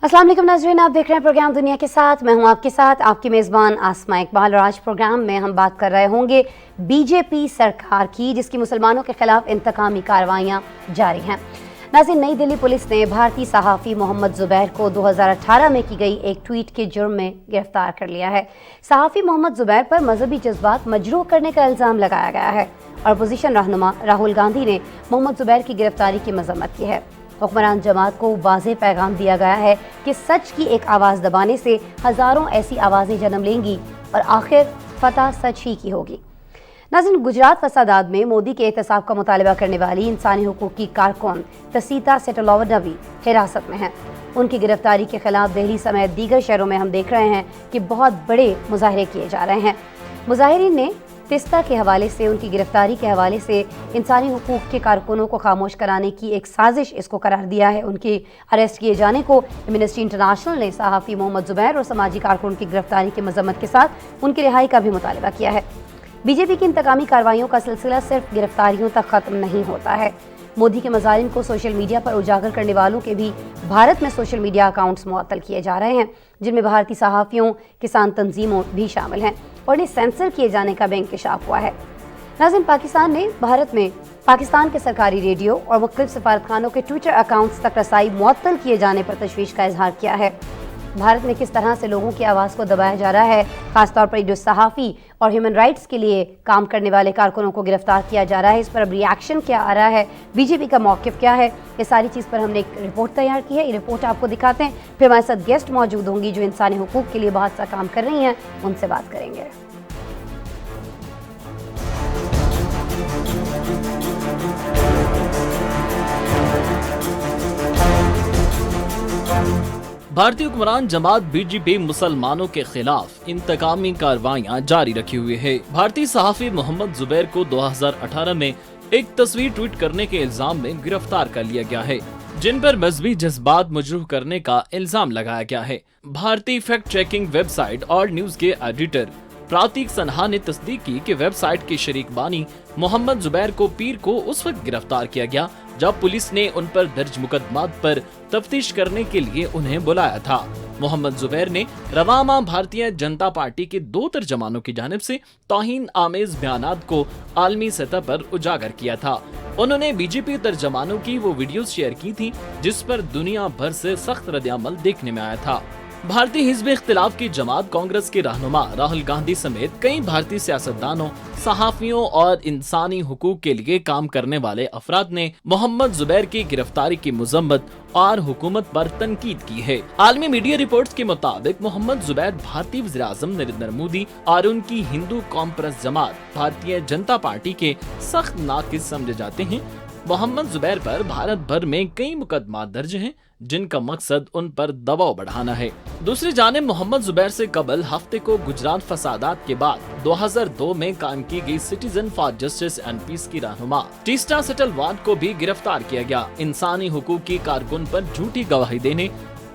अस्सलाम वालेकुम नाज़रीन, आप देख रहे हैं प्रोग्राम दुनिया के साथ। मैं हूं आपके साथ आपकी मेज़बान आसमा इकबाल, और आज प्रोग्राम में हम बात कर रहे होंगे बीजेपी सरकार की, जिसकी मुसलमानों के खिलाफ इंतकामी कार्रवाइयां जारी हैं। नाज़रीन, नई दिल्ली पुलिस ने भारतीय सहाफ़ी मोहम्मद ज़ुबैर को 2018 में की गई एक ट्वीट के जुर्म में गिरफ्तार कर लिया है। सहाफ़ी मोहम्मद ज़ुबैर पर मजहबी जज्बात मजरूह करने का इल्ज़ाम लगाया गया है और अपोजिशन रहनुमा राहुल गांधी ने मोहम्मद ज़ुबैर की गिरफ्तारी की मजम्मत की है। हुक्मरान जमात को वाज़ेह पैगाम दिया गया है कि सच की एक आवाज़ दबाने से हज़ारों ऐसी आवाज़ें जन्म लेंगी और आखिर फतह सच ही की होगी। नाज़रीन, गुजरात फसादात में मोदी के एहतसाब का मुतालबा करने वाली इंसानी हुकूक की कारकुन तसीता सेटलोवडवी हिरासत में हैं। उनकी गिरफ्तारी के खिलाफ दिल्ली समेत दीगर शहरों में हम देख रहे हैं कि बहुत बड़े मुजाहरे किए जा रहे हैं। मुजाहिरीन ने तिस्ता के हवाले से, उनकी गिरफ्तारी के हवाले से इंसानी हुकूक के कारकुनों को खामोश कराने की एक साजिश इसको करार दिया है। उनके अरेस्ट किए जाने को एमनेस्टी इंटरनेशनल ने सहाफ़ी मोहम्मद ज़ुबैर और समाजी कारकुन की गिरफ्तारी की मजम्मत के साथ उनकी रिहाई का भी मुतालबा किया है। बीजेपी की इंतकामी कार्रवाइयों का सिलसिला सिर्फ गिरफ्तारियों तक ख़त्म नहीं होता है। मोदी के मज़ालिम को सोशल मीडिया पर उजागर करने वालों के भी भारत में सोशल मीडिया अकाउंट्स मुअत्तल किए जा रहे हैं, जिनमें भारतीय सहाफ़ियों, किसान तंजीमों भी शामिल हैं और इन्हें सेंसर किए जाने का भी इंकशाफ हुआ है। नाज़रीन, पाकिस्तान ने भारत में पाकिस्तान के सरकारी रेडियो और मुख्तलिफ सफारतखानों के ट्विटर अकाउंट्स तक रसाई मुअत्तल किए जाने पर तशवीश का इजहार किया है। भारत में किस तरह से लोगों की आवाज़ को दबाया जा रहा है, खासतौर पर जो सहाफ़ी और ह्यूमन राइट्स के लिए काम करने वाले कारकुनों को गिरफ्तार किया जा रहा है, इस पर अब रिएक्शन क्या आ रहा है, बीजेपी का मौक़िफ़ क्या है, ये सारी चीज़ पर हमने एक रिपोर्ट तैयार की है। ये रिपोर्ट आपको दिखाते हैं, फिर हमारे साथ गेस्ट मौजूद होंगी जो इंसानी हुकूक के लिए बहुत सा काम कर रही हैं, उनसे बात करेंगे। भारतीय हुक्मरान जमात बीजेपी मुसलमानों के खिलाफ इंतकामी कार्रवाइयां जारी रखी हुई है। भारतीय सहाफ़ी मोहम्मद ज़ुबैर को 2018 में एक तस्वीर ट्वीट करने के इल्जाम में गिरफ्तार कर लिया गया है, जिन पर मजहबी जज्बात मजरूह करने का इल्जाम लगाया गया है। भारतीय फैक्ट चेकिंग वेबसाइट और न्यूज के एडिटर प्रातीक सन्हा ने तस्दीक की कि वेबसाइट के शरीक बानी मोहम्मद ज़ुबैर को पीर को उस वक्त गिरफ्तार किया गया जब पुलिस ने उन पर दर्ज मुकदमात पर तफ्तीश करने के लिए उन्हें बुलाया था। मोहम्मद ज़ुबैर ने रवामा भारतीय जनता पार्टी के 2 तर्जमानों की जानिब से तौहीन आमेज बयानात को आलमी सतह पर उजागर किया था। उन्होंने बीजेपी तर्जमानों की वो वीडियोस शेयर की थी जिस पर दुनिया भर से सख्त रद्द-ए-अमल देखने में आया था। भारतीय हिज़्ब इख्तिलाफ की जमात कांग्रेस के रहनुमा राहुल गांधी समेत कई भारतीय सियासतदानों, सहाफ़ियों और इंसानी हुकूक के लिए काम करने वाले अफराद ने मोहम्मद ज़ुबैर की गिरफ्तारी की मजम्मत और हुकूमत पर तनकीद की है। आलमी मीडिया रिपोर्ट्स के मुताबिक मोहम्मद ज़ुबैर भारतीय वज़ीर-ए-आज़म नरेंद्र मोदी और उनकी हिंदू कौम परस्त जमात भारतीय जनता पार्टी के सख्त नाक़िद समझे जाते हैं। मोहम्मद ज़ुबैर पर भारत भर में कई मुकदमा दर्ज हैं, जिनका मकसद उन पर दबाव बढ़ाना है। दूसरी जानिब मोहम्मद ज़ुबैर से कबल हफ्ते को गुजरात फसादात के बाद 2002 में कायम की गई citizen for justice and peace की रहनुमा टीस्टा सेटलवाड को भी गिरफ्तार किया गया। इंसानी हुकूक की कारकुन पर झूठी गवाही देने,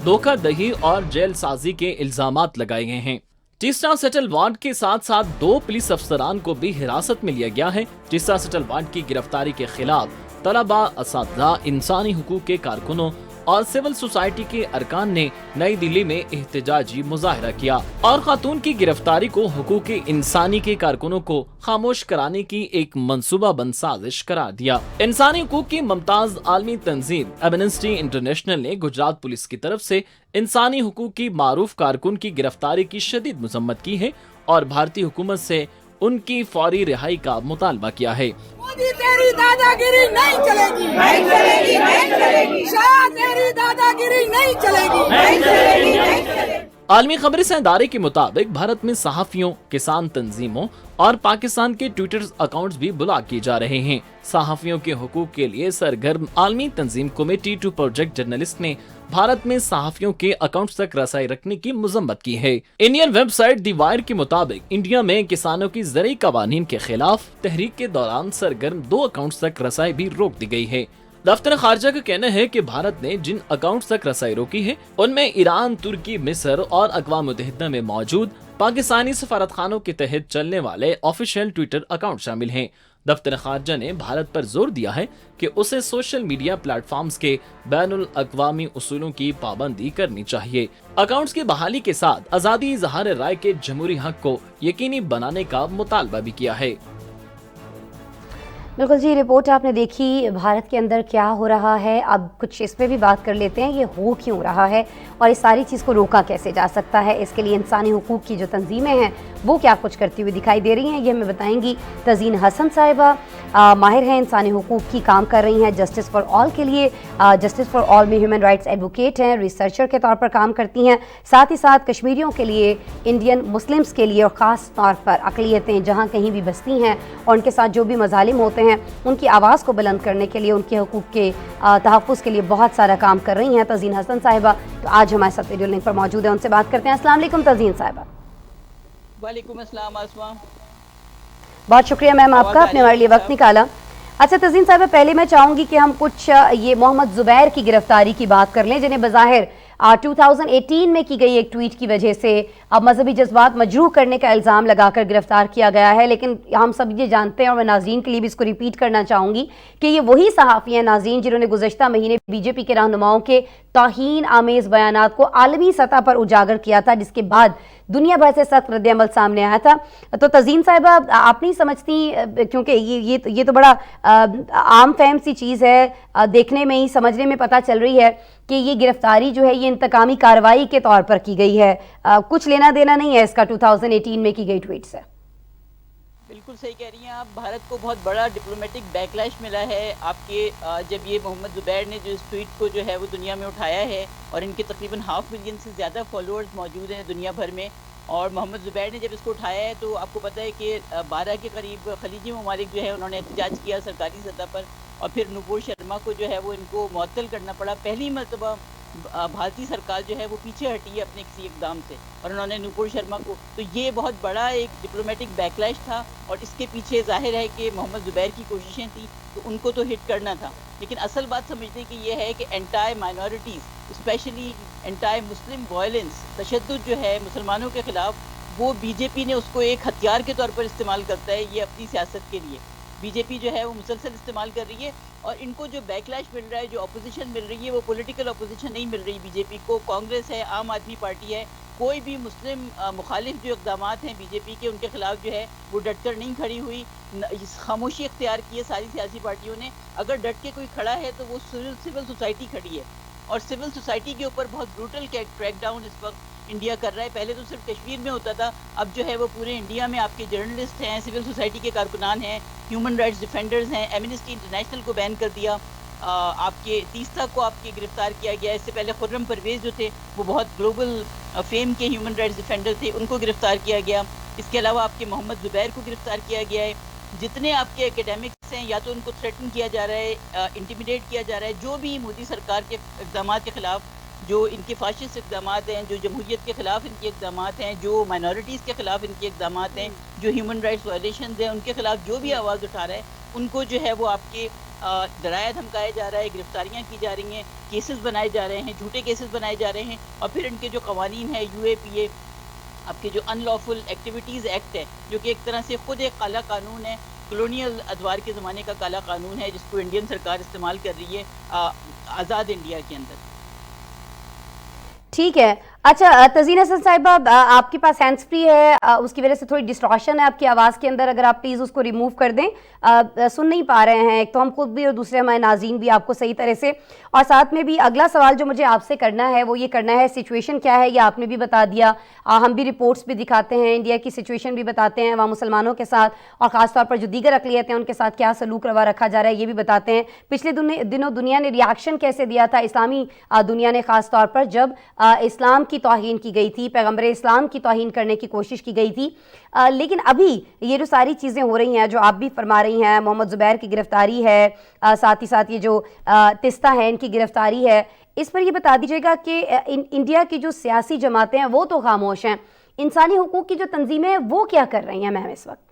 धोखाधड़ी और जेल साजी के इल्जामात लगाए गए हैं। टीस्टा सेटलवाड के साथ साथ 2 पुलिस अफसरान को भी हिरासत में लिया गया है। टीस्टा सेटलवाड की गिरफ्तारी के खिलाफ तलबा, असातिज़ा, इंसानी हुकूक के कारकुनों और सिविल सोसाइटी के अरकान ने नई दिल्ली में एहतजाजी मुजाहरा किया और खातून की गिरफ्तारी को हुकूक इंसानी के कारकुनों को खामोश कराने की एक मंसूबाबंद साजिश करार दिया। इंसानी हुकूक की मुमताज आलमी तंजीम एमनेस्टी इंटरनेशनल ने गुजरात पुलिस की तरफ से इंसानी हुकूक की मारूफ कारकुन की गिरफ्तारी की शदीद मजम्मत की है और भारतीय हुकूमत से उनकी फौरी रिहाई का मुतालबा किया है। मोदी तेरी दादागिरी नहीं चलेगी, नहीं चलेगी, नहीं चलेगी। शाह तेरी दादागिरी नहीं चलेगी, नहीं चलेगी, नहीं चलेगी। आलमी खबरें से इदारे के मुताबिक भारत में सहाफ़ियों, किसान तंजीमों और पाकिस्तान के ट्विटर अकाउंट्स भी ब्लॉक किए जा रहे हैं। सहाफ़ियों के हुकूक के लिए सरगर्म आलमी तंजीम कमेटी टू प्रोजेक्ट जर्नलिस्ट ने भारत में सहाफ़ियों के अकाउंट्स तक रसाई रखने की मजम्मत की है। इंडियन वेबसाइट दी वायर के मुताबिक इंडिया में किसानों की ज़रई कवानीन के खिलाफ तहरीक के दौरान सरगर्म 2 अकाउंट्स तक रसाई भी रोक दी गई है। दफ्तर खारजा का कहना है कि भारत ने जिन अकाउंट्स तक रसाई रोकी है उनमें ईरान, तुर्की, मिस्र और अक़वाम मुत्तहिदा में मौजूद पाकिस्तानी सफारतखानों के तहत चलने वाले ऑफिशियल ट्विटर अकाउंट शामिल हैं। दफ्तर खारजा ने भारत पर जोर दिया है कि उसे सोशल मीडिया प्लेटफॉर्म्स के बैनुल अक़वामी उसूलों की पाबंदी करनी चाहिए। अकाउंट्स की बहाली के साथ आज़ादी इज़हार राय के जमहूरी हक को यकीनी बनाने का मुतालबा भी किया है। बिल्कुल जी, रिपोर्ट आपने देखी भारत के अंदर क्या हो रहा है। अब कुछ इस पे भी बात कर लेते हैं, ये हो क्यों रहा है और इस सारी चीज़ को रोका कैसे जा सकता है। इसके लिए इंसानी हुकूक की जो तंजीमें हैं वो क्या कुछ करती हुई दिखाई दे रही हैं, ये हमें बताएंगी तज़ीन हसन साहिबा। माहिर हैं इंसानी हुकूक की, काम कर रही हैं जस्टिस फॉर ऑल के लिए, जस्टिस फॉर ऑल में ह्यूमन राइट्स एडवोकेट हैं, रिसर्चर के तौर पर काम करती हैं। साथ ही साथ कश्मीरियों के लिए, इंडियन मुस्लिम्स के लिए और ख़ास तौर पर अक़लियतें जहाँ कहीं भी बसती हैं और उनके साथ जो भी मज़ालिम होते हैं उनकी आवाज़ को बुलंद करने के लिए, उनके हुकूक के तहफ़्फ़ुज़ के लिए बहुत सारा काम कर रही हैं तज़ीन हसन साहिबा। तो आज हमारे साथ वीडियो लिंक पर मौजूद है, उनसे बात करते हैं। अस्सलाम वालेकुम तज़ीन साहिबा। वालेकुम अस्सलाम आसमा। बहुत शुक्रिया मैम आपका, आपने हमारे लिए वक्त निकाला। अच्छा तज़ीन साहिबा, पहले मैं चाहूँगी कि हम कुछ ये मोहम्मद ज़ुबैर की गिरफ्तारी की बात कर लें, जिन्हें बज़ाहिर 2018 में की गई एक ट्वीट की वजह से अब मजहबी जज्बात मजरूह करने का इल्ज़ाम लगाकर गिरफ्तार किया गया है। लेकिन हम सब ये जानते हैं और मैं नाज़रीन के लिए भी इसको रिपीट करना चाहूँगी कि ये वही सहाफ़ी हैं नाज़रीन जिन्होंने गुज़श्ता महीने बीजेपी के रहनुमाओं के तौहीन आमेज़ बयानात को आलमी सतह पर उजागर किया था, जिसके बाद दुनिया भर से सख्त रद्द-ए-अमल सामने आया था। तो तज़ीन साहिबा, आप नहीं समझती, क्योंकि ये तो बड़ा आम फहम सी चीज़ है, देखने में ही समझने में पता चल रही है कि ये गिरफ्तारी जो है ये इंतकामी कार्रवाई के तौर पर की गई है, कुछ लेना देना नहीं है इसका 2018 में की गई ट्वीट से। बिल्कुल सही कह रही हैं आप। भारत को बहुत बड़ा डिप्लोमेटिक बैकलैश मिला है आपके जब ये मोहम्मद ज़ुबैर ने जो इस ट्वीट को जो है वो दुनिया में उठाया है, और इनके तकरीबन 500 मिलियन से ज़्यादा फॉलोअर्स मौजूद हैं दुनिया भर में। और मोहम्मद ज़ुबैर ने जब इसको उठाया है तो आपको पता है कि 12 के करीब खलीजी ममालिक जो है उन्होंने एहतजाज किया सरकारी सतह पर, और फिर नूपुर शर्मा को जो है वो इनको मुअत्तल करना पड़ा। पहली मरतबा भारतीय सरकार जो है वो पीछे हटी है अपने किसी इक़दाम से, और उन्होंने नूपुर शर्मा को, तो ये बहुत बड़ा एक डिप्लोमेटिक बैकलैश था। और इसके पीछे जाहिर है कि मोहम्मद ज़ुबैर की कोशिशें थी, तो उनको तो हिट करना था। लेकिन असल बात समझने की ये है कि एंटाई माइनॉरिटीज़, स्पेशली एंटाई मुस्लिम वायलेंस, तशद्दुद जो है मुसलमानों के ख़िलाफ़, वो बीजेपी ने उसको एक हथियार के तौर पर इस्तेमाल करता है ये अपनी सियासत के लिए। बीजेपी जो है वो मुसलसल इस्तेमाल कर रही है, और इनको जो बैकलैश मिल रहा है, जो अपोजिशन मिल रही है, वो पॉलिटिकल अपोजिशन नहीं मिल रही बीजेपी को। कांग्रेस है, आम आदमी पार्टी है, कोई भी मुस्लिम मुखालिफ जो इक़दाम हैं बीजेपी के, उनके ख़िलाफ़ जो है वो डट कर नहीं खड़ी हुई, खामोशी इख्तियार की है सारी सियासी पार्टियों ने। अगर डट के कोई खड़ा है तो वो सिविल सोसाइटी खड़ी है, और सिविल सोसाइटी के ऊपर बहुत ब्रूटल क्रैकडाउन इस वक्त इंडिया कर रहा है। पहले तो सिर्फ कश्मीर में होता था, अब जो है वो पूरे इंडिया में आपके जर्नलिस्ट हैं, सिविल सोसाइटी के कारकुनान हैं, ह्यूमन राइट्स डिफेंडर्स हैं। एमनेस्टी इंटरनेशनल को बैन कर दिया, आपके तीस्ता को आपके गिरफ्तार किया गया। इससे पहले खुर्रम परवेज़ जो थे वो बहुत ग्लोबल फेम के ह्यूमन राइट्स डिफेंडर थे, उनको गिरफ्तार किया गया। इसके अलावा आपके मोहम्मद ज़ुबैर को गिरफ्तार किया गया है। जितने आपके एकेडमिक्स हैं या तो उनको थ्रेटन किया जा रहा है, इंटिमिडेट किया जा रहा है। जो भी मोदी सरकार के इक़दाम के ख़िलाफ़, जो इनके फाशिस्ट इक़दाम हैं, जो जमहूरियत के ख़िलाफ़ इनके इक़दाम हैं, जो माइनॉरिटीज़ के ख़िलाफ़ इनके इक़दाम हैं, जो ह्यूमन राइट्स वायलेशन हैं, उनके ख़िलाफ़ जो भी आवाज़ उठा रहा है, उनको जो है वो आपके डराया धमकाया जा रहा है, गिरफ्तारियाँ की जा रही हैं, केसेस बनाए जा रहे हैं, झूठे केसेस बनाए जा रहे हैं। और फिर इनके जो कवानीन है, UAPA, आपके जो अनलॉफुल एक्टिविटीज़ एक्ट है, जो कि एक तरह से ख़ुद एक काला कानून है, कॉलोनियल अदवार के ज़माने का काला कानून है, जिसको इंडियन सरकार इस्तेमाल कर रही है आज़ाद इंडिया के अंदर। ठीक है। अच्छा तज़ीन हसन साहिबा, आपके पास हैंड्स फ्री है, उसकी वजह से थोड़ी डिस्ट्रॉशन है आपकी आवाज़ के अंदर, अगर आप प्लीज़ उसको रिमूव कर दें। सुन नहीं पा रहे हैं, एक तो हम खुद भी और दूसरे हमारे नाज़रीन भी आपको सही तरह से। और साथ में भी अगला सवाल जो मुझे आपसे करना है वो ये करना है, सिचुएशन क्या है ये आपने भी बता दिया, हम भी रिपोर्ट्स भी दिखाते हैं, इंडिया की सिचुएशन भी बताते हैं, वहाँ मुसलमानों के साथ और ख़ास तौर पर जो दीगर अक़लियतें हैं उनके साथ क्या सलूक रवा रखा जा रहा है ये भी बताते हैं। पिछले दिनों दुनिया ने रिएक्शन कैसे दिया था, इस्लामी दुनिया ने ख़ास तौर पर, जब इस्लाम की तौहीन की गई थी, पैगम्बर इस्लाम की तौहीन करने की कोशिश की गई थी। लेकिन अभी ये जो सारी चीज़ें हो रही हैं, जो आप भी फरमा रही हैं, मोहम्मद ज़ुबैर की गिरफ्तारी है, साथ ही साथ ये जो तिस्ता है इनकी गिरफ्तारी है, इस पर ये बता दीजिएगा कि इंडिया की जो सियासी जमातें हैं वो तो खामोश हैं, इंसानी हुकूक की जो तंजीमें हैं वो क्या कर रही हैं मैम इस वक्त?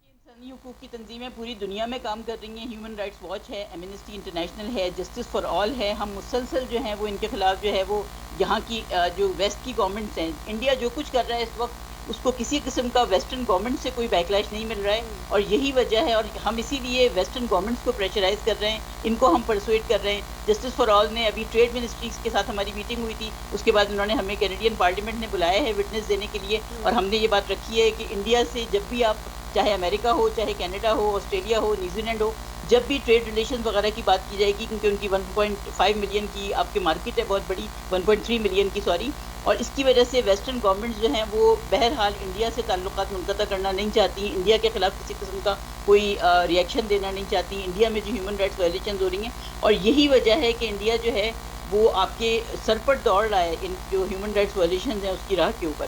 इंसानी हुकूक की तंजीमें पूरी दुनिया में काम कर रही हैं। ह्यूमन राइट्स वॉच है, एमनेस्टी इंटरनेशनल है, जस्टिस फॉर ऑल है। हम मुसलसल जो हैं वो इनके ख़िलाफ़ जो है वो यहाँ की जो वेस्ट की गवर्नमेंट्स हैं, इंडिया जो कुछ कर रहा है इस वक्त اس کو کسی قسم کا ویسٹرن گورنمنٹ سے کوئی بیکلیش نہیں مل رہا ہے، اور یہی وجہ ہے، اور ہم اسی لیے ویسٹرن گورنمنٹس کو پریشرائز کر رہے ہیں، ان کو ہم پرسویٹ کر رہے ہیں. جسٹس فار آل نے ابھی ٹریڈ منسٹریز کے ساتھ ہماری میٹنگ ہوئی تھی، اس کے بعد انہوں نے ہمیں کینیڈین پارلیمنٹ نے بلایا ہے وٹنس دینے کے لیے، اور ہم نے یہ بات رکھی ہے کہ انڈیا سے جب بھی آپ، چاہے امریکہ ہو، چاہے کینیڈا ہو، آسٹریلیا ہو، نیوزی لینڈ ہو، جب بھی ٹریڈ ریلیشنز وغیرہ کی بات کی جائے گی، کیونکہ ان کی 1.5 ملین کی آپ کے مارکیٹ ہے بہت بڑی، 1.3 ملین کی سوری، اور اس کی وجہ سے ویسٹرن گورنمنٹس جو ہیں وہ بہرحال انڈیا سے تعلقات منقطع کرنا نہیں چاہتی، انڈیا کے خلاف کسی قسم کا کوئی ری ایکشن دینا نہیں چاہتی. انڈیا میں جو ہیومن رائٹس وائلیشنز ہو رہی ہیں، اور یہی وجہ ہے کہ انڈیا جو ہے وہ آپ کے سر پر دوڑ رہا ہے ان جو ہیومن رائٹس وائلیشنز ہیں اس کی راہ کے اوپر.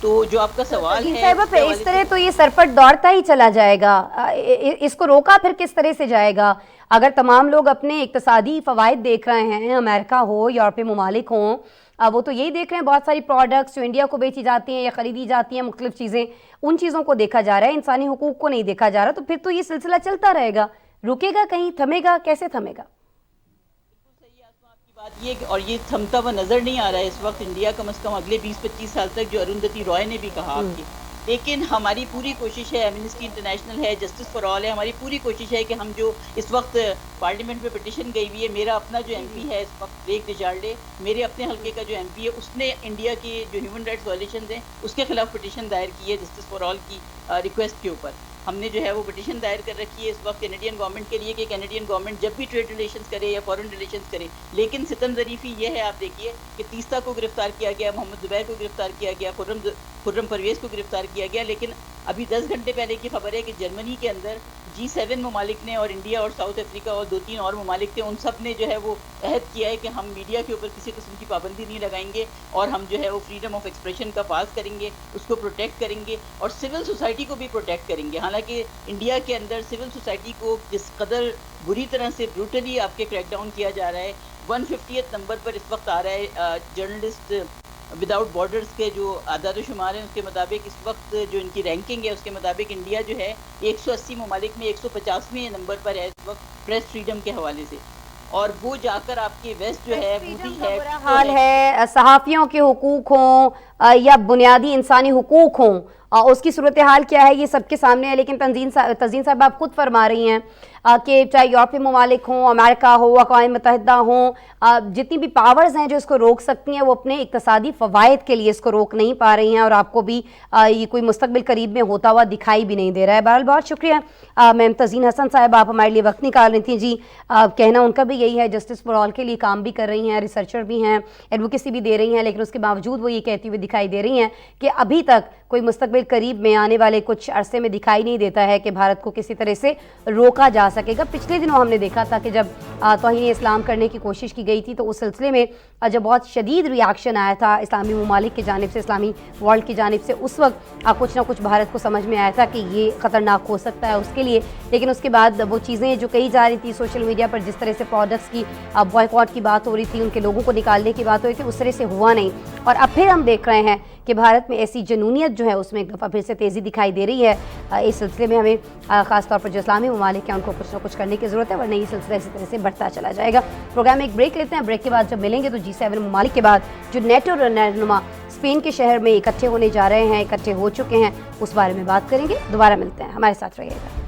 تو جو آپ کا سوال ہے صاحبہ پہ اس طرح تو یہ سرپٹ دوڑتا ہی چلا جائے گا، اس کو روکا پھر کس طرح سے جائے گا؟ اگر تمام لوگ اپنے اقتصادی فوائد دیکھ رہے ہیں، امریکہ ہو، یورپی ممالک ہوں، وہ تو یہی دیکھ رہے ہیں، بہت ساری پروڈکٹس جو انڈیا کو بیچی جاتی ہیں یا خریدی جاتی ہیں، مختلف چیزیں، ان چیزوں کو دیکھا جا رہا ہے، انسانی حقوق کو نہیں دیکھا جا رہا، تو پھر تو یہ سلسلہ چلتا رہے گا. رکے گا کہیں؟ تھمے گا؟ کیسے تھمے گا؟ بات یہ اور یہ تھمتا ہوا نظر نہیں آ رہا ہے اس وقت انڈیا، کم از کم اگلے 20-25 سال تک، جو ارندھتی رائے نے بھی کہا آپ کی. لیکن ہماری پوری کوشش ہے، ایمنسٹی انٹرنیشنل ہے، جسٹس فار آل ہے، ہماری پوری کوشش ہے کہ ہم جو اس وقت پارلیمنٹ میں پٹیشن گئی ہوئی ہے، میرا اپنا جو ایم پی ہے اس وقت ریک ریچارڈے، میرے اپنے حلقے کا جو ایم پی ہے، اس نے انڈیا کی جو ہیومن رائٹس وائلیشنز ہیں اس کے خلاف پٹیشن دائر کی ہے جسٹس فار آل کی ریکویسٹ کے اوپر. ہم نے جو ہے وہ پٹیشن دائر کر رکھی ہے اس وقت کینیڈین گورنمنٹ کے لیے کہ کینیڈین گورنمنٹ جب بھی ٹریڈ ریلیشنز کرے یا فارن ریلیشنز کرے. لیکن ستم ظریفی یہ ہے، آپ دیکھیے کہ تیستا کو گرفتار کیا گیا، محمد زبیر کو گرفتار کیا گیا، خرم پرویز کو گرفتار کیا گیا. لیکن ابھی 10 گھنٹے پہلے کی خبر ہے کہ جرمنی کے اندر G7 ممالک نے، اور انڈیا اور ساؤتھ افریقہ اور 2-3 اور ممالک تھے، ان سب نے جو ہے وہ عہد کیا ہے کہ ہم میڈیا کے اوپر کسی قسم کی پابندی نہیں لگائیں گے، اور ہم جو ہے وہ فریڈم آف ایکسپریشن کا پاس کریں گے، اس کو پروٹیکٹ کریں گے، اور سول سوسائٹی کو بھی پروٹیکٹ کریں گے. حالانکہ انڈیا کے اندر سول سوسائٹی کو جس قدر بری طرح سے بروٹلی آپ کے کریک ڈاؤن کیا جا رہا ہے، 150th نمبر پر اس وقت آ رہا ہے جرنلسٹ وداؤٹ بارڈرز کے جو اعداد و شمار ہیں اس کے مطابق، اس وقت جو ان کی رینکنگ ہے اس کے مطابق انڈیا جو ہے 180 ممالک میں 150ویں نمبر پر ہے اس وقت پریس فریڈم کے حوالے سے. اور وہ جا کر آپ کی ویسٹ جو ہے مودی ہے، حال ہے صحافیوں کے حقوق ہوں یا بنیادی انسانی حقوق ہوں، اس کی صورتحال کیا ہے یہ سب کے سامنے ہے. لیکن تنظیم صاحب آپ خود فرما رہی ہیں کہ چاہے یورپی ممالک ہوں، امریکہ ہو، اقوام متحدہ ہوں، جتنی بھی پاورز ہیں جو اس کو روک سکتی ہیں، وہ اپنے اقتصادی فوائد کے لیے اس کو روک نہیں پا رہی ہیں، اور آپ کو بھی یہ کوئی مستقبل قریب میں ہوتا ہوا دکھائی بھی نہیں دے رہا ہے. بہرحال بہت شکریہ میم تزین حسن صاحب، آپ ہمارے لیے وقت نکال رہی تھیں. جی کہنا ان کا بھی یہی ہے، جسٹس فار آل کے لیے کام بھی کر رہی ہیں، ریسرچر بھی ہیں، ایڈوکیسی بھی دے رہی ہیں، لیکن اس کے باوجود وہ یہ کہتی ہوئی دکھائی دے رہی ہیں کہ ابھی تک کوئی مستقبل قریب میں آنے والے کچھ عرصے میں دکھائی نہیں دیتا ہے کہ بھارت کو کسی طرح سے روکا جا سکے گا. پچھلے دنوں ہم نے دیکھا تھا کہ جب توہین اسلام کرنے کی کوشش کی گئی تھی تو اس سلسلے میں جب بہت شدید ری ایکشن آیا تھا اسلامی ممالک کی جانب سے، اسلامی ورلڈ کی جانب سے، اس وقت کچھ نہ کچھ بھارت کو سمجھ میں آیا تھا کہ یہ خطرناک ہو سکتا ہے اس کے لیے. لیکن اس کے بعد وہ چیزیں جو کہی جا رہی تھی سوشل میڈیا پر، جس طرح سے پروڈکٹس کی بوائکاٹ کی بات ہو رہی تھی، ان کے لوگوں کو نکالنے کی بات ہو رہی تھی، اس طرح سے ہوا نہیں. اور اب پھر ہم دیکھ رہے ہیں کہ بھارت میں ایسی جنونیت جو ہے اس میں ایک دفعہ پھر سے تیزی دکھائی دے رہی ہے. اس سلسلے میں ہمیں خاص طور پر جو اسلامی ممالک ہیں ان کو کچھ نہ کچھ کرنے کی ضرورت ہے، ورنہ یہ سلسلہ اسی طرح سے بڑھتا چلا جائے گا. پروگرام میں ایک بریک لیتے ہیں، بریک کے بعد جب ملیں گے تو G7 ممالک کے بعد جو نیٹو رہنما اسپین کے شہر میں اکٹھے ہونے جا رہے ہیں، اکٹھے ہو چکے ہیں، اس بارے میں بات کریں گے. دوبارہ ملتے ہیں، ہمارے ساتھ رہیے گا.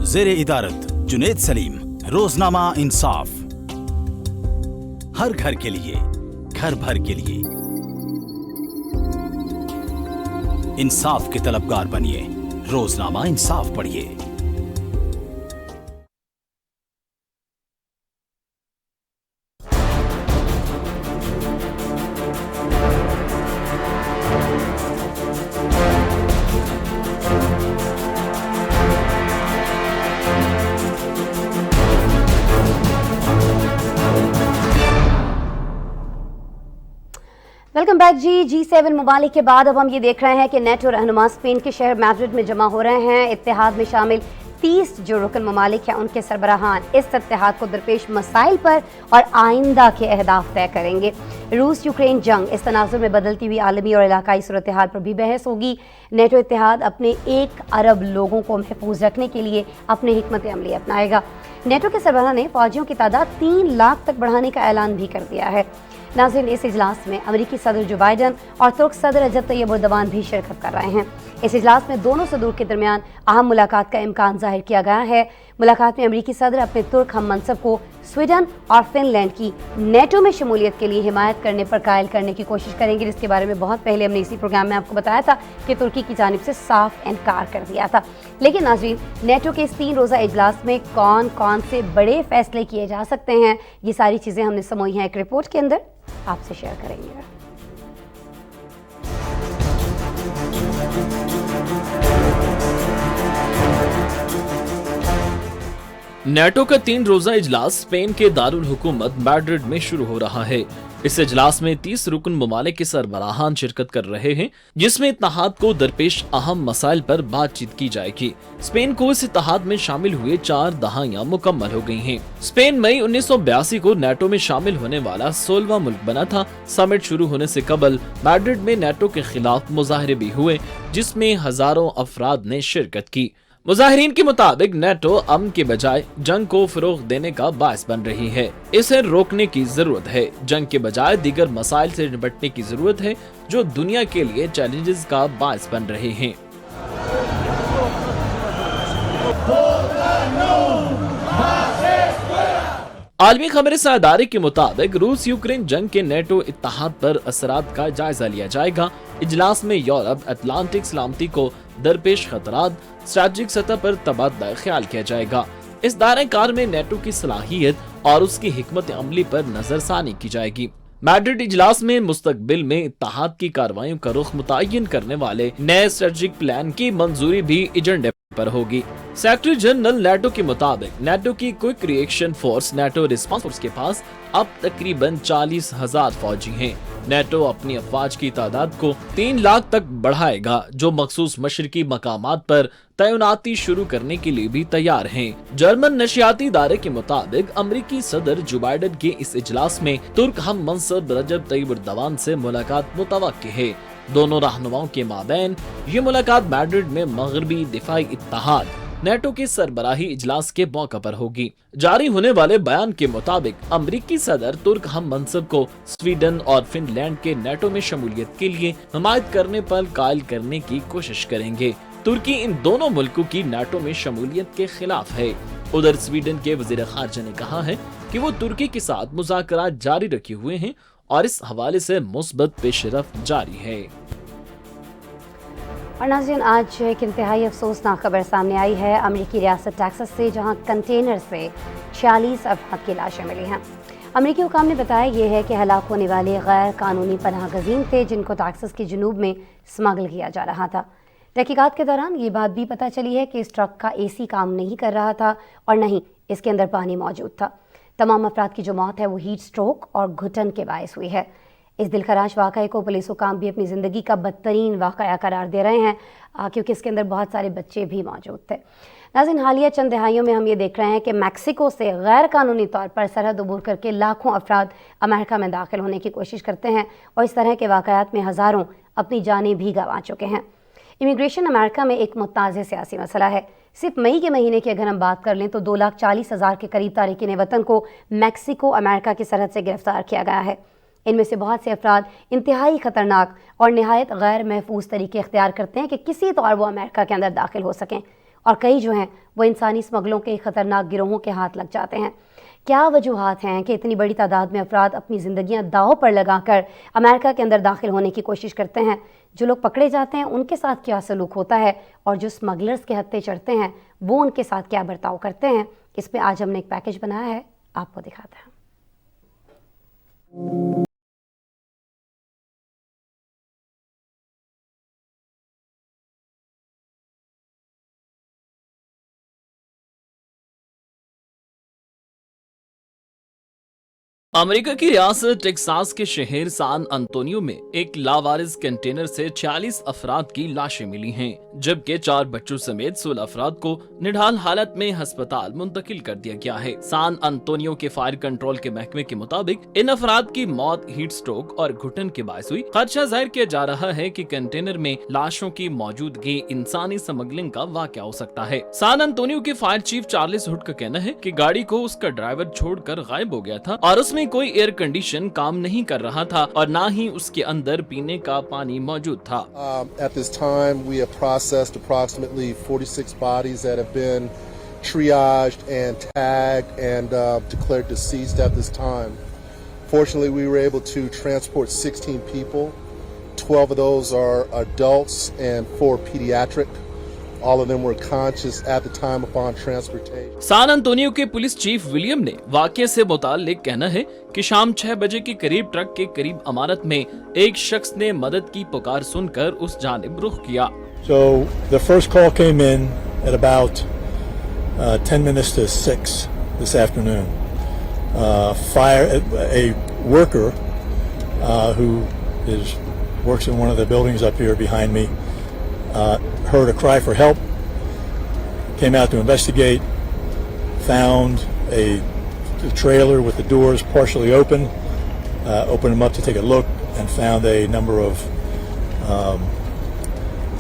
زیر ادارت جنید سلیم، روزنامہ انصاف، ہر گھر کے لیے، گھر بھر کے لیے. انصاف کے طلبگار بنیے، روزنامہ انصاف پڑھیے. Welcome back. G7 ممالک کے بعد اب ہم یہ دیکھ رہے ہیں کہ نیٹو رہنما اسپین کے شہر میڈرڈ میں جمع ہو رہے ہیں. اتحاد میں شامل 30 जो रुकन ममालिक हैं उनके सरबराहान इस इत्तेहाद को दरपेश मसाइल पर और आइंदा के अहदाफ तय करेंगे। रूस यूक्रेन जंग, इस तनाजुर में बदलती हुई आलमी और इलाकाई सूरत हाल पर भी बहस होगी। नेटो इत्तेहाद अपने 1 अरब लोगों को महफूज रखने के लिए अपने हिकमत अमली अपनाएगा। नेटो के सरबराह ने फौजियों की तादाद 3 लाख तक बढ़ाने का ऐलान भी कर दिया है। नाज़रीन, इस इजलास में अमरीकी सदर जो बाइडन और तुर्क सदर रजब तैयब एर्दोगान भी शिरकत कर रहे हैं। इस इजलास में दोनों सदूर के दरमियान अहम मुलाकात का इम्कान जाहिर किया गया है। मुलाकात में अमरीकी सदर अपने तुर्क हम मनसब को स्वीडन और फिनलैंड की नेटो में शमूलियत के लिए हिमायत करने पर कायल करने की कोशिश करेंगे, जिसके बारे में बहुत पहले हमने इसी प्रोग्राम में आपको बताया था कि तुर्की की जानिब से साफ इनकार कर दिया था। लेकिन नाज़रीन, नेटो के इस 3 रोज़ा इजलास में कौन कौन से बड़े फैसले किए जा सकते हैं, ये सारी चीज़ें हमने समोई हैं एक रिपोर्ट के अंदर, आपसे शेयर करेंगे। नेटो का 3 रोजा इजलास स्पेन के दारुल हुकूमत मैड्रिड में शुरू हो रहा है। इस इजलास में 30 रुकन ममालिक के सरबराहान शिरकत कर रहे हैं, जिसमें इत्तेहाद को दरपेश अहम मसाइल पर बातचीत की जाएगी। स्पेन को इस इत्तेहाद में शामिल हुए 4 दहाइयां मुकम्मल हो गई हैं। स्पेन मई 1982 को नेटो में शामिल होने वाला 16वां मुल्क बना था। समिट शुरू होने से कबल मैड्रिड में नेटो के खिलाफ मुजाहरे भी हुए, जिसमें हजारों अफराद ने शिरकत की। मुजाहिरीन के मुताबिक नेटो अमन के बजाय जंग को फरोग देने का बायस बन रही है। इसे रोकने की जरूरत है। जंग के बजाय दीगर मसाइल से निपटने की जरूरत है जो दुनिया के लिए चैलेंजेस का बायस बन रहे हैं। आलमी खबर सादारे के मुताबिक रूस यूक्रेन जंग के नेटो इत्तेहाद पर असरात का जायजा लिया जाएगा। इजलास में यूरोप अटलांटिक सलामती को दरपेश खतरात स्ट्रेटेजिक सतह पर तबादला ख्याल किया जाएगा। इस दायरे कार में नेटो की सलाहियत और उसकी हिकमत अमली पर नजरसानी की जाएगी। मैड्रिड इजलास में मुस्तकबिल में इत्तेहाद की कार्रवाइयों का रुख मुतय्यन करने वाले नए स्ट्रेटेजिक प्लान की मंजूरी भी एजेंडे पर होगी। सेक्रेटरी जनरल नेटो के मुताबिक नेटो की quick reaction force NATO response force के पास अब तकरीबन 40,000 फौजी हैं। नेटो अपनी अफवाज की तादाद को 3 लाख तक बढ़ाएगा, जो मखसूस मशरकी मकामात पर तैनाती शुरू करने के लिए भी तैयार हैं। जर्मन नशियाती इदारे के मुताबिक अमरीकी सदर जो बाइडन के इस इजलास में तुर्क हम मनसब रजब तैयब एर्दोगान से मुलाकात मुतवक्किह है। दोनों रहनुमाओं के माबैन ये मुलाकात मैड्रिड में मगरबी दिफाई इत्तेहाद नेटो के सरबराही इजलास के मौके पर होगी। जारी होने वाले बयान के मुताबिक अमरीकी सदर तुर्क हम मनसब को स्वीडन और फिनलैंड के नेटो में शमूलियत के लिए हिमायत करने पर कायल करने की कोशिश करेंगे। तुर्की इन दोनों मुल्कों की नेटो में शमूलियत के खिलाफ है। उधर स्वीडन के वजीर खारजा ने कहा है कि वो तुर्की के साथ मुज़ाकरात जारी रखे हुए हैं और इस हवाले से मुस्बत पेशरफ्त जारी है। और नाज़रीन, आज एक इंतहाई अफसोसनाक खबर सामने आई है अमरीकी रियासत टेक्सास से, जहां कंटेनर से 46 अफराद की लाशें मिली हैं। अमरीकी हुकाम ने बताया यह है कि हलाक होने वाले गैर कानूनी पनाह गज़ीन थे, जिनको टेक्सास के जुनूब में स्मगल किया जा रहा था। तहकीकात के दौरान ये बात भी पता चली है कि इस ट्रक का AC काम नहीं कर रहा था और न ही इसके अंदर पानी मौजूद था। तमाम अफराद की जो मौत है वो हीट स्ट्रोक और घुटन के बायस हुई है। इस दिलखराश वाक़ये को पुलिस हुकाम भी अपनी ज़िंदगी का बदतरीन वाक़या करार दे रहे हैं, क्योंकि इसके अंदर बहुत सारे बच्चे भी मौजूद थे। नाज़रीन, हालिया चंद दहाइयों में हम ये देख रहे हैं कि मैक्सिको से गैर कानूनी तौर पर सरहद अबूर करके लाखों अफराद अमेरिका में दाखिल होने की कोशिश करते हैं और इस तरह के वाक़यात में हज़ारों अपनी जानें भी गंवा चुके हैं। इमिग्रेशन अमेरिका में एक मुताज़ सियासी मसला है। सिर्फ मई के महीने की अगर हम बात कर लें तो 2,40,000 के करीब तारिकीन वतन को मैक्सिको अमेरिका की सरहद से गिरफ्तार किया गया है। इनमें से बहुत से अफराद इंतहाई ख़तरनाक और नहायत गैर महफूज तरीके इख्तियार करते हैं कि किसी तौर वो अमेरिका के अंदर दाखिल हो सकें, और कई जो हैं वो इंसानी स्मगलों के ख़तरनाक गिरोहों के हाथ लग जाते हैं। क्या वजूहात हैं कि इतनी बड़ी तादाद में अफराद अपनी ज़िंदगियां दाव पर लगाकर अमेरिका के अंदर दाखिल होने की कोशिश करते हैं? जो लोग पकड़े जाते हैं उनके साथ क्या सलूक होता है, और जो स्मगलर्स के हत्थे चढ़ते हैं वो उनके साथ क्या बर्ताव करते हैं? इस पर आज हमने एक पैकेज बनाया है, आपको दिखाते हैं। अमेरिका की रियासत टेक्सास के शहर सान अंतोनियो में एक लावारिस कंटेनर से 46 अफराद की लाशें मिली हैं, जबकि 4 बच्चों समेत 16 अफराद को निढाल हालत में अस्पताल मुंतकिल कर दिया गया है। सान अंतोनियो के फायर कंट्रोल के महकमे के मुताबिक इन अफराद की मौत हीट स्ट्रोक और घुटन के बायस हुई। खदशा जाहिर किया जा रहा है कि कंटेनर में लाशों की मौजूदगी इंसानी स्मगलिंग का वाकया हो सकता है। सान अंतोनियो के फायर चीफ चार्ल्स हुड का कहना है कि गाड़ी को उसका ड्राइवर छोड़कर गायब हो गया था और उसमें कोई एयर कंडीशन काम नहीं कर रहा था और ना ही उसके अंदर पीने का पानी मौजूद था। At this time, we have processed approximately 46 bodies that have been triaged and tagged and declared deceased at this time. Fortunately, we were able to transport 16 people. 12 of those are adults and 4 pediatric. All of them were conscious at the time upon transportation. सान Antonio के police chief William ने वाकये से मुताल्लिक कहना है कि शाम 6 बजे के करीब ट्रक के करीब इमारत में एक शख्स ने मदद की पुकार सुनकर उस जानिब रुख किया। So the first call came in at about 10 minutes to 6 this afternoon. A worker who works in one of the buildings up here behind me heard a cry for help, came out to investigate, found a trailer with the doors partially open, opened them up to take a look, and found a number of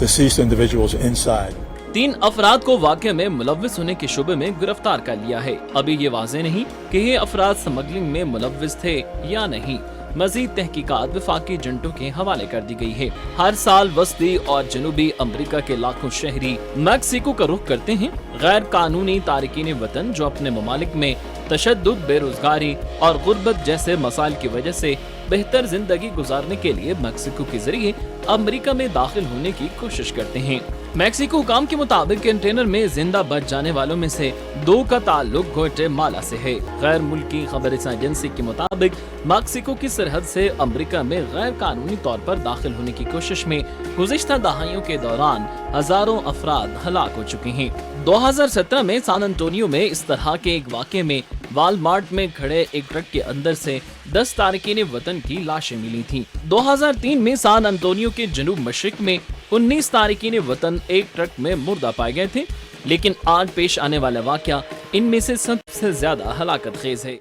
deceased individuals inside. 3 अफराद को वाकये में मुलव्विस होने के शुबे में गिरफ्तार कर लिया है। अभी ये वाज़ेह नहीं कि ये अफराद स्मगलिंग में मुलव्विस थे या नहीं। मजीद तहकीकात वफाकी एजेंटों के हवाले कर दी गई है। हर साल वस्ती और जनूबी अमेरिका के लाखों शहरी मैक्सिको का रुख करते हैं। गैर कानूनी तारिकीन वतन जो अपने ममालिक में तशद्दुद, बेरोजगारी और गुर्बत जैसे मसाइल की वजह से बेहतर जिंदगी गुजारने के लिए मैक्सिको के जरिए अमेरिका में दाखिल होने की कोशिश करते हैं। मैक्सिको हुकाम के मुताबिक कंटेनर में जिंदा बच जाने वालों में से 2 का ताल्लुक ग्वाटेमाला से है। गैर मुल्की खबर एजेंसी के मुताबिक मैक्सिको की सरहद से अमेरिका में गैर कानूनी तौर पर दाखिल होने की कोशिश में गुज़िश्ता दहाइयों के दौरान हजारों अफराद हलाक हो चुके हैं। 2017 में सान अंतोनियो में इस तरह के एक वाक़ये में वालमार्ट में खड़े एक ट्रक के अंदर से 10 तारकीन वतन की लाशें मिली थीं। 2003 में सान अंतोनियो के जनूब मशरिक में 19 तारकीन वतन एक ट्रक में मुर्दा पाए गए थे, लेकिन आज पेश आने वाला वाकया इनमें से सबसे ज्यादा हलाकत खेज है।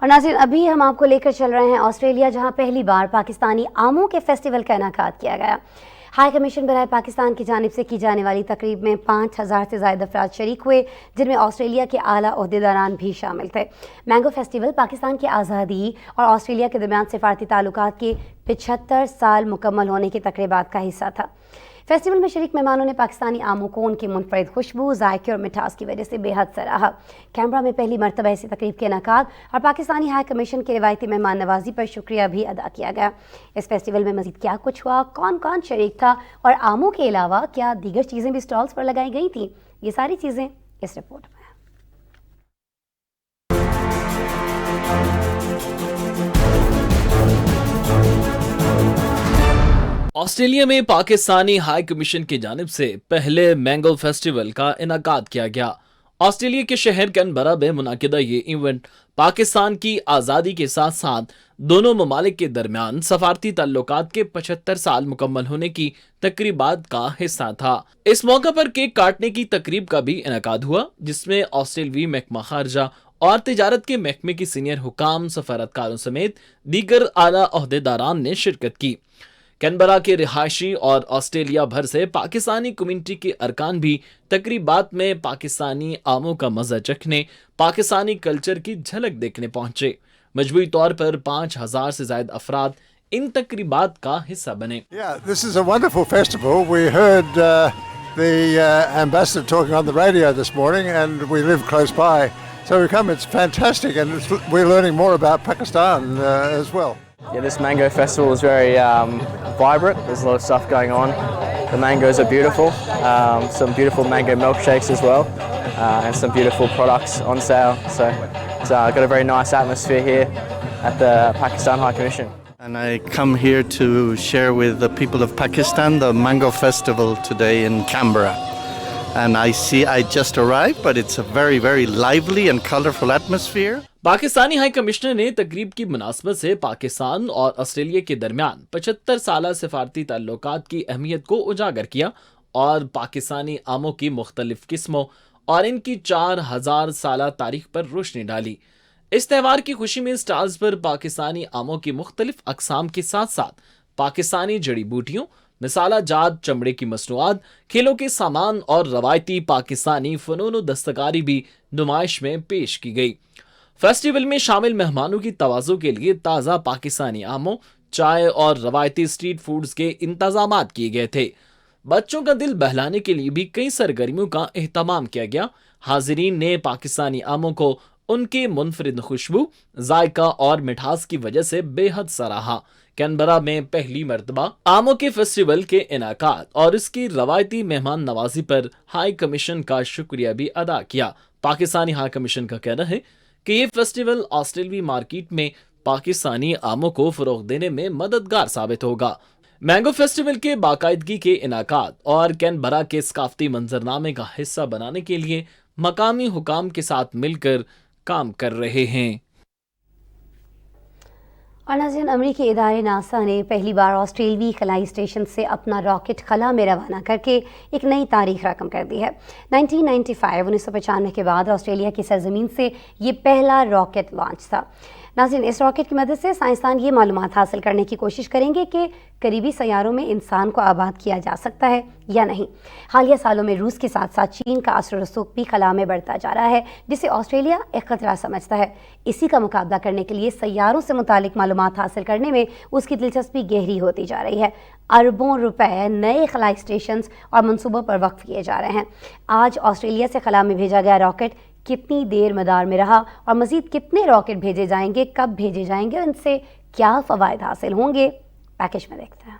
और नाज़रीन, अभी हम आपको लेकर चल रहे हैं ऑस्ट्रेलिया, जहां पहली बार पाकिस्तानी आमों के फेस्टिवल का इनेकाद किया गया। हाई कमीशन बराए पाकिस्तान की जानिब से की जाने वाली तकरीब में 5000 से ज़ायद अफराद शरीक हुए, जिनमें ऑस्ट्रेलिया के आला ओहदेदारान भी शामिल थे। मैंगो फेस्टिवल पाकिस्तान की आज़ादी और ऑस्ट्रेलिया के दरमियान सिफारती ताल्लुकात के 75 साल मुकम्मल होने की तकरीबात का हिस्सा था। फेस्टिवल में शरीक मेहमानों ने पाकिस्तानी आमों को उनकी मुनफरिद खुशबू, जायके और मिठास की वजह से बेहद सराहा। कैमरा में पहली मरतबा ऐसी तकरीब के इनेकाद और पाकिस्तानी हाई कमीशन की रिवायती मेहमान नवाजी पर शुक्रिया भी अदा किया गया। इस फेस्टिवल में मजीद क्या कुछ हुआ, कौन कौन शरीक था और आमों के अलावा क्या दीगर चीज़ें भी स्टॉल्स पर लगाई गई थी, ये सारी चीज़ें इस रिपोर्ट में। ऑस्ट्रेलिया में पाकिस्तानी हाई कमीशन की जानिब से पहले मैंगो फेस्टिवल का इनेकाद किया गया। ऑस्ट्रेलिया के शहर कैनबरा में मुनाकिदा ये इवेंट पाकिस्तान की आज़ादी के साथ साथ दोनों ममालिक के दरमियान सफारती ताल्लुकात के 75 साल मुकम्मल होने की तकरीबात का हिस्सा था। इस मौका पर केक काटने की तकरीब का भी इनेकाद हुआ, जिसमें ऑस्ट्रेलवी महकमा खारजा और तिजारत के महकमे की सीनियर हुकाम, सफारतकारों समेत दीगर आला ओहदेदारान ने शिरकत की। कैनबरा के रिहायशी और ऑस्ट्रेलिया भर से पाकिस्तानी कम्युनिटी के अरकान भी तकरीबात में पाकिस्तानी आमों का मजा चखने, पाकिस्तानी कल्चर की झलक देखने पहुंचे। मजबूरी तौर पर 5000 से ज्यादा अफराद इन तकरीबात का हिस्सा बने। Yeah, this is a wonderful festival. We heard the ambassador talking on the radio this morning, and we live close by, so we come. It's fantastic, and we're learning more about Pakistan as well. Yeah, this mango festival is very vibrant. There's a lot of stuff going on. The mangoes are beautiful. Some beautiful mango milkshakes as well, and some beautiful products on sale. So it's got a very nice atmosphere here at the Pakistan High Commission. And I come here to share with the people of Pakistan the Mango Festival today in Canberra. and I just arrived, but it's a very, very lively and colorful atmosphere. Pakistani high commissioner ने तकरीब की मुनासबत से पाकिस्तान और Australia के दरमियान 75 साला सिफारती ताल्लुकात की अहमियत को उजागर किया और पाकिस्तानी आमों की मुख्तलिफ किस्मों और इनकी 4000 साला तारीख पर रोशनी डाली। इस त्यौहार की खुशी में स्टॉल्स पर पाकिस्तानी आमों की मुख्तलिफ अकसाम के साथ साथ पाकिस्तानी जड़ी बूटियों, मिसाला जात, चमड़े की मसनूआत, खेलों के सामान और रवायती पाकिस्तानी फनून दस्तकारी भी नुमाइश में पेश की गई। फेस्टिवल में शामिल मेहमानों की तवाज़ो के लिए ताज़ा पाकिस्तानी आमों, चाय और रवायती स्ट्रीट फूड्स के इंतजामात किए गए थे। बच्चों का दिल बहलाने के लिए भी कई सरगर्मियों का एहतमाम किया गया। हाजिरीन ने पाकिस्तानी आमों को उनके मुनफरिद खुशबू, जायका और मिठास की वजह से बेहद सराहा। कैनबरा में पहली मर्तबा आमों के फेस्टिवल के इनाकात और इसकी रवायती मेहमान नवाजी पर हाई कमीशन का शुक्रिया भी अदा किया। पाकिस्तानी हाई कमीशन का कहना है कि ये फेस्टिवल ऑस्ट्रेलियाई मार्केट में पाकिस्तानी आमों को फरोग देने में मददगार साबित होगा। मैंगो फेस्टिवल के बाकायदगी के इनाकात और कैनबरा के सकाफती मंजरनामे का हिस्सा बनाने के लिए मकामी हुकाम के साथ मिलकर काम कर रहे हैं। और नाज़रीन, अमरीकी इदारे नासा ने पहली बार ऑस्ट्रेलियाई खलाई स्टेशन से अपना रॉकेट खला में रवाना करके एक नई तारीख रकम कर दी है। 1995 के बाद ऑस्ट्रेलिया की सरजमीन से ये पहला रॉकेट लॉन्च था। नाज़रीन, इस रॉकेट की मदद से साइंसदान ये मालूमात हासिल करने की कोशिश करेंगे कि करीबी सैयारों में इंसान को आबाद किया जा सकता है या नहीं। हालिया सालों में रूस के साथ साथ चीन का असर रसूख भी खला में बढ़ता जा रहा है, जिसे ऑस्ट्रेलिया एक खतरा समझता है। इसी का मुकाबला करने के लिए सैयारों से मुतालिक मालूमात हासिल करने में उसकी दिलचस्पी गहरी होती जा रही है। अरबों रुपए नए खलाई स्टेशन और मनसूबों पर वक्फ किए जा रहे हैं। आज ऑस्ट्रेलिया से खला में भेजा गया रॉकेट कितनी देर मदार में रहा और मज़ीद कितने रॉकेट भेजे जाएंगे, कब भेजे जाएंगे और इनसे क्या फ़वाइद हासिल होंगे, पैकेज में देखते हैं।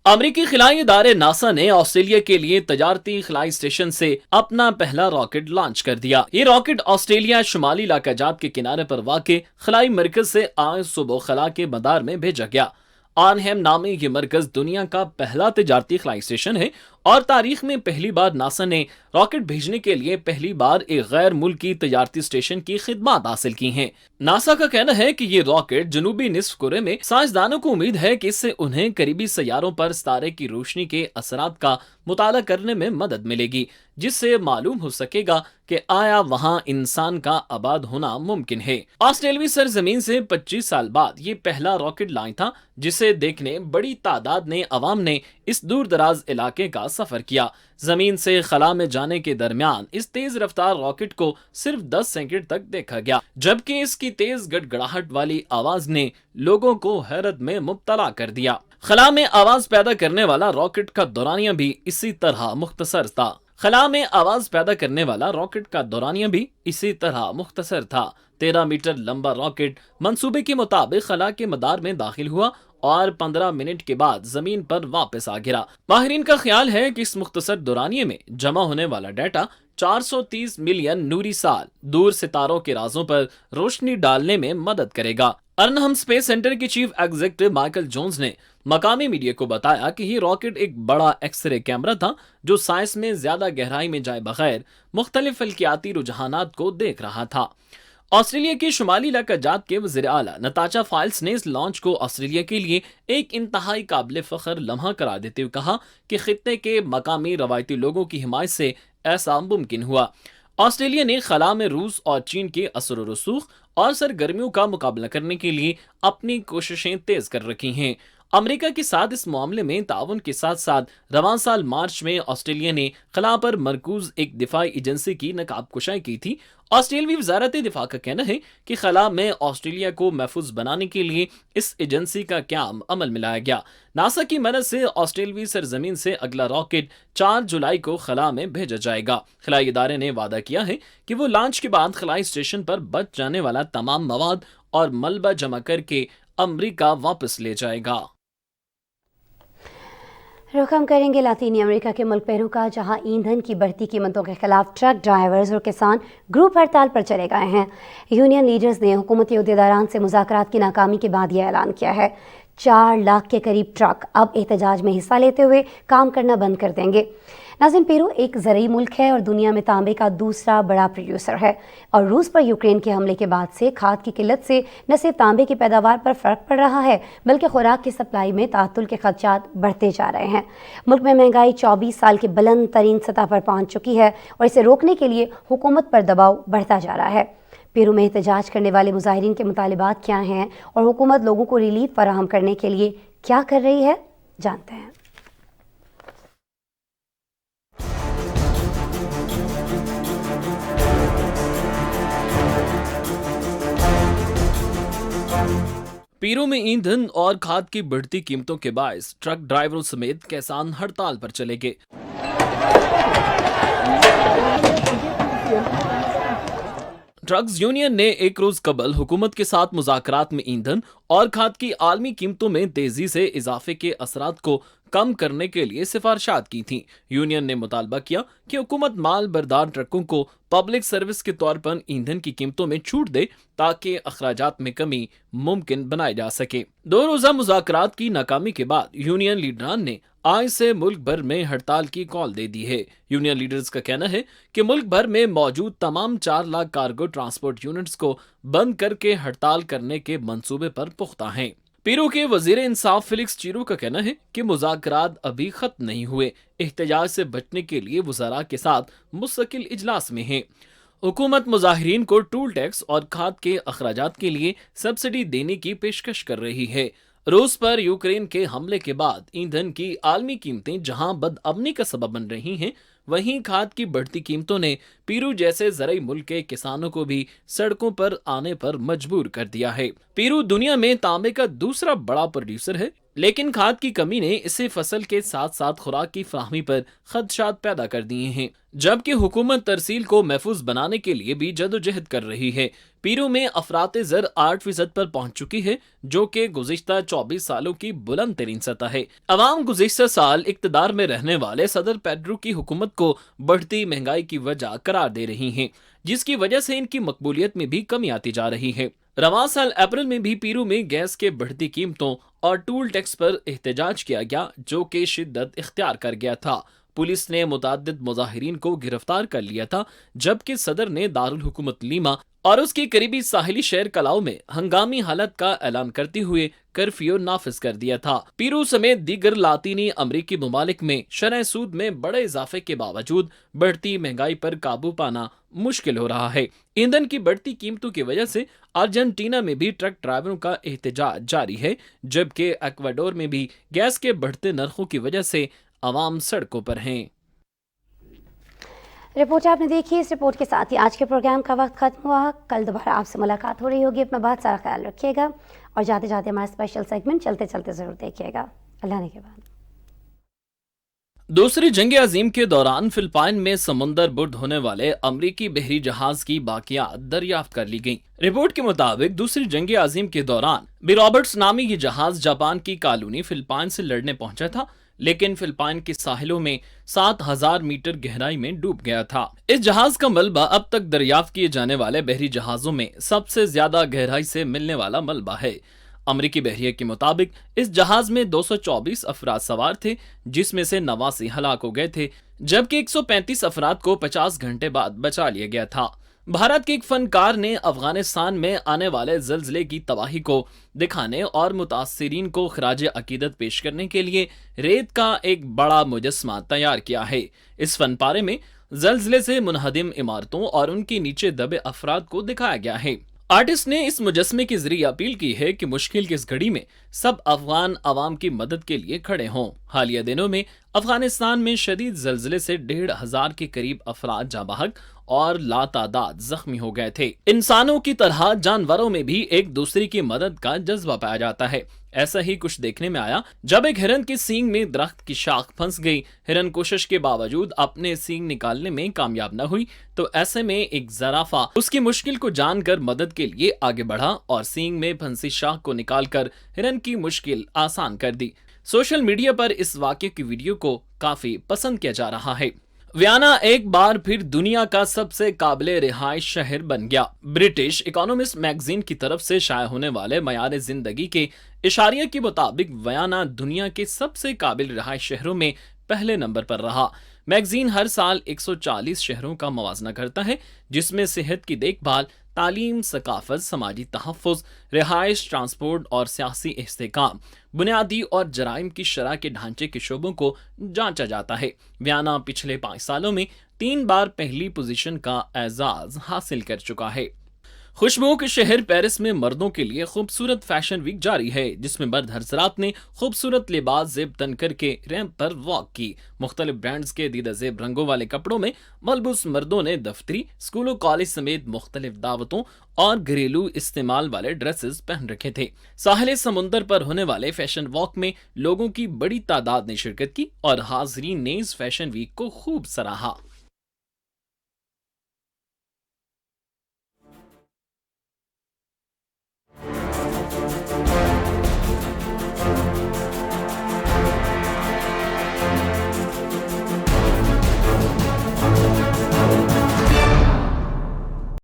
अमरीकी खिलाई इदारे नासा ने ऑस्ट्रेलिया के लिए तजारती खिलाई स्टेशन से अपना पहला रॉकेट लॉन्च कर दिया। ये रॉकेट ऑस्ट्रेलिया शुमाली इलाका जात के किनारे पर वाक़े खिलाई मरकज से आज सुबह खला के मदार में भेजा गया। आनहेम नामी ये मरकज दुनिया का पहला तजारती खिलाई स्टेशन है और तारीख में पहली बार नासा ने रॉकेट भेजने के लिए पहली बार एक गैर मुल्की तजारती स्टेशन की खिदमत हासिल की हैं। नासा का कहना है कि ये रॉकेट जनूबी निस्फ कुरे में साइंसदानों को उम्मीद है कि इससे उन्हें करीबी सैयारों पर सितारे की रोशनी के असरात का मुताला करने में मदद मिलेगी, जिससे मालूम हो सकेगा कि आया वहां इंसान का आबाद होना मुमकिन है। ऑस्ट्रेलियाई सरजमीन से 25 साल बाद ये पहला रॉकेट लॉन्च था, जिसे देखने बड़ी तादाद ने अवाम ने इस दूर दराज इलाके का सफर किया। जमीन से खला में जाने के दरमियान इस तेज रफ्तार रॉकेट को सिर्फ 10 सेकंड तक देखा गया, जबकि इसकी तेज गड़गड़ाहट वाली आवाज ने लोगों को हैरत में मुब्तला कर दिया। खला में आवाज पैदा करने वाला रॉकेट का दौरानिया भी इसी तरह मुख्तसर था। खला में आवाज पैदा करने वाला रॉकेट का दौरानिया भी इसी तरह मुख्तसर था। 13 मीटर लंबा रॉकेट मंसूबे के मुताबिक खला के मदार में दाखिल हुआ और 15 मिनट के बाद जमीन पर वापस आ गिरा। माहिरीन का ख्याल है कि इस मुख्तसर दौरानिये में जमा होने वाला डाटा 430 मिलियन नूरी साल दूर सितारों के राजों पर रोशनी डालने में मदद करेगा। अर्नहम स्पेस सेंटर के चीफ एग्जीक्यूटिव माइकल जोन्स ने मकामी मीडिया को बताया कि ये रॉकेट एक बड़ा एक्सरे कैमरा था जो साइंस में ज्यादा गहराई में जाए बगैर मुख्तलिफ फल्कियाती रुझानात को देख रहा था। ऑस्ट्रेलिया के शुमाली इलाका जात के वज़ीर आला नताशा फाइल्स ने इस लॉन्च को ऑस्ट्रेलिया के लिए एक इंतहाई काबिल फ़ख्र लम्हा करार देते हुए कहा कि खित्ते के मकामी रवायती लोगों की हिमायत से ऐसा मुमकिन हुआ। ऑस्ट्रेलिया ने खला में रूस और चीन के असर रसूख और सरगर्मियों का मुकाबला करने के लिए अपनी कोशिशें तेज कर रखी हैं। अमेरिका के साथ इस मामले में ताउन के साथ साथ रवां साल मार्च में ऑस्ट्रेलिया ने खला पर मरकूज एक दिफाई एजेंसी की नकाब कुशाई की थी। ऑस्ट्रेलियाई वजारत दिफा का कहना है कि खला में ऑस्ट्रेलिया को महफूज बनाने के लिए इस एजेंसी का क्याम अमल में लाया गया। नासा की मदद से ऑस्ट्रेलियाई सरजमीन से अगला रॉकेट 4 जुलाई को खला में भेजा जाएगा। खलाई इदारे ने वादा किया है कि वो लॉन्च के बाद खलाई स्टेशन पर बच जाने वाला तमाम मवाद और मलबा जमा करके अमरीका वापस ले जाएगा। रुख हम करेंगे लातीनी अमेरिका के मुल्क पेरू का, जहां ईंधन की बढ़ती कीमतों के खिलाफ ट्रक ड्राइवर्स और किसान ग्रुप हड़ताल पर चले गए हैं। यूनियन लीडर्स ने हुकूमती अहदेदारान से मुज़ाकरात की नाकामी के बाद यह ऐलान किया है। 4 लाख के करीब ट्रक अब एहतजाज में हिस्सा लेते हुए काम करना बंद कर देंगे। नाज़रीन, पेरू एक ज़रूरी मुल्क है और दुनिया में तांबे का दूसरा बड़ा प्रोड्यूसर है, और रूस पर यूक्रेन के हमले के बाद से खाद की किल्लत से न सिर्फ तांबे की पैदावार पर फ़र्क पड़ रहा है, बल्कि खुराक की सप्लाई में तातुल के खदशात बढ़ते जा रहे हैं। मुल्क में महंगाई 24 साल की बुलंद तरीन सतह पर पहुँच चुकी है और इसे रोकने के लिए हुकूमत पर दबाव बढ़ता जा रहा है। पेरू में एहतजाज करने वाले मुजाहिरीन के मुतालिबात क्या हैं और हुकूमत लोगों को रिलीफ फराहम करने के लिए क्या कर रही है, जानते हैं। पेरू में ईंधन और खाद की बढ़ती कीमतों के बायस ट्रक ड्राइवरों समेत किसान हड़ताल पर चले गए। ट्रक्स यूनियन ने एक रोज कबल हुकूमत के साथ मुज़ाकरात में ईंधन और खाद की आलमी कीमतों में तेजी से इजाफे के असरात को कम करने के लिए सिफारिशात की थी। यूनियन ने मुतालबा किया कि हुकूमत माल बरदार ट्रकों को पब्लिक सर्विस के तौर पर ईंधन की कीमतों में छूट दे ताकि अखराजात में कमी मुमकिन बनाई जा सके। 2 रोजा मुज़ाकरात की नाकामी के बाद यूनियन लीडरान ने आज से मुल्क भर में हड़ताल की कॉल दे दी है। यूनियन लीडर्स का कहना है कि मुल्क भर में मौजूद तमाम 4 लाख कार्गो ट्रांसपोर्ट यूनिट्स को बंद करके हड़ताल करने के मंसूबे पर पुख्ता हैं। पेरू के वजीर इंसाफ फिलिक्स चीरू का कहना है कि मुज़ाकरात अभी खत्म नहीं हुए, एहतजाज से बचने के लिए वज़रा के साथ मुस्तकिल इजलास में है। हुकूमत मुजाहिरीन को टूल टैक्स और खाद के अखराजात के लिए सब्सिडी देने की पेशकश कर रही है। रूस पर यूक्रेन के हमले के बाद ईंधन की आलमी कीमतें जहां बदअमनी का सबब बन रही हैं, वहीं खाद की बढ़ती कीमतों ने पेरू जैसे ज़राई मुल्क के किसानों को भी सड़कों पर आने पर मजबूर कर दिया है। पेरू दुनिया में तांबे का दूसरा बड़ा प्रोड्यूसर है, लेकिन खाद की कमी ने इसे फसल के साथ साथ खुराक की फराहमी पर खदशात पैदा कर दिए हैं, जबकि हुकूमत तरसील को महफूज बनाने के लिए भी जदोजहद कर रही है। पेरू में अफरात ज़र 8% पर पहुंच चुकी है, जो कि गुज़िश्ता 24 सालों की बुलंद तरीन सतह है। अवाम गुज़िश्ता साल इक़्तिदार में रहने वाले सदर पेड्रो की हुकूमत को बढ़ती महंगाई की वजह करार दे रही हैं, जिसकी वजह से इनकी मकबूलियत में भी कमी आती जा रही है। रवां साल अप्रैल में भी पेरू में गैस के बढ़ती कीमतों और टूल टैक्स पर एहतजाज किया गया, जो कि शिद्दत इख्तियार कर गया था। पुलिस ने मुताद्दिद मुजाहिरीन को गिरफ्तार कर लिया था, जबकि सदर ने दारुल हुकूमत लीमा और उसके करीबी साहिली शहर कलाउ में हंगामी हालत का ऐलान करते हुए कर्फ्यू नाफिज कर दिया था। पेरू समेत दीगर लातीनी अमरीकी ममालिक में शरह सूद में बड़े इजाफे के बावजूद बढ़ती महंगाई पर काबू पाना मुश्किल हो रहा है। ईंधन की बढ़ती कीमतों की वजह से अर्जेंटीना में भी ट्रक ड्राइवरों का एहतजाज जारी है, जबकि इक्वाडोर में भी गैस के बढ़ते नरखों की वजह से अवाम सड़कों पर हैं। रिपोर्ट आपने देखी। इस रिपोर्ट के साथ ही आज के प्रोग्राम का वक्त खत्म हुआ। कल दोबारा आपसे मुलाकात हो रही होगी। अपना बहुत सारा ख्याल रखिएगा और जाते जाते हमारा स्पेशल सेगमेंट चलते चलते जरूर देखिएगा। अल्लाह ने के बाद। दूसरी जंग अजीम के दौरान फिलिपाइन में समुंदर बुर्द होने वाले अमरीकी बहरी जहाज की बाकियात दरियाफ्त कर ली गईं। रिपोर्ट के मुताबिक दूसरी जंग अजीम के दौरान बी रॉबर्ट्स नामी ये जहाज जापान की कॉलोनी फिलिपाइन से लड़ने पहुंचा था, लेकिन फिलिपाइन के साहिलों में 7000 मीटर गहराई में डूब गया था। इस जहाज का मलबा अब तक दरियाफ्त किए जाने वाले बहरी जहाजों में सबसे ज्यादा गहराई से मिलने वाला मलबा है। अमरीकी बहरिया के मुताबिक इस जहाज में 224 अफराद सवार थे, जिसमें से 89 हलाक हो गए थे, जबकि 135 अफराद को 50 घंटे बाद बचा लिया गया था। भारत के एक फनकार ने अफगानिस्तान में आने वाले ज़ल्ज़ले की तबाही को दिखाने और मुतासिरीन को खराज अकीदत पेश करने के लिए रेत का एक बड़ा मुजस्मा तैयार किया है। इस फन पारे में ज़ल्ज़ले से मुनहदिम इमारतों और उनके नीचे दबे अफराद को दिखाया गया है। आर्टिस्ट ने इस मुजस्मे के जरिए अपील की है कि मुश्किल की इस घड़ी में सब अफगान अवाम की मदद के लिए खड़े हों। हालिया दिनों में अफगानिस्तान में शदीद ज़ल्ज़ले से 1500 के करीब अफराद जाँ बहक और लातादाद जख्मी हो गए थे। इंसानों की तरह जानवरों में भी एक दूसरे की मदद का जज्बा पाया जाता है। ऐसा ही कुछ देखने में आया जब एक हिरन के सींग में दरख्त की शाख फंस गई। हिरन कोशिश के बावजूद अपने सींग निकालने में कामयाब न हुई, तो ऐसे में एक ज़राफा उसकी मुश्किल को जानकर मदद के लिए आगे बढ़ा और सींग में फंसी शाख को निकालकर हिरन की मुश्किल आसान कर दी। सोशल मीडिया पर इस वाक़ये की वीडियो को काफी पसंद किया जा रहा है। वियना एक बार फिर दुनिया का सबसे काबिले रिहाइश शहर बन गया। ब्रिटिश इकोनॉमिस्ट मैगजीन की तरफ से शाया होने वाले मयार जिंदगी के इशारे के मुताबिक वियना दुनिया के सबसे काबिल रिहाइश शहरों में पहले नंबर पर रहा। मैगजीन हर साल 140 शहरों का मवाजना करता है, जिसमें सेहत की देखभाल, तालीम, सकाफत, समाजी तहफ़्फ़ुज़, रिहाइश, ट्रांसपोर्ट और सियासी इस्तेहकाम, बुनियादी और जराइम की शरह के ढांचे के शोबों को जांचा जाता है। वियना पिछले 5 सालों में 3 बार पहली पोजीशन का एजाज हासिल कर चुका है। खुशबुओं के शहर पेरिस में मर्दों के लिए खूबसूरत फैशन वीक जारी है, जिसमें मर्द हजरात ने खूबसूरत लिबास जेब तन करके रैंप पर वॉक की। मुख्तलिफ ब्रांड्स के दीदा जेब रंगों वाले कपड़ों में मलबूस मर्दों ने दफ्तरी, स्कूलों, कॉलेज समेत मुख्तलिफ दावतों और घरेलू इस्तेमाल वाले ड्रेसेस पहन रखे थे। साहिल समुंदर पर होने वाले फैशन वॉक में लोगों की बड़ी तादाद ने शिरकत की और हाजरीन ने इस फैशन वीक को खूब सराहा।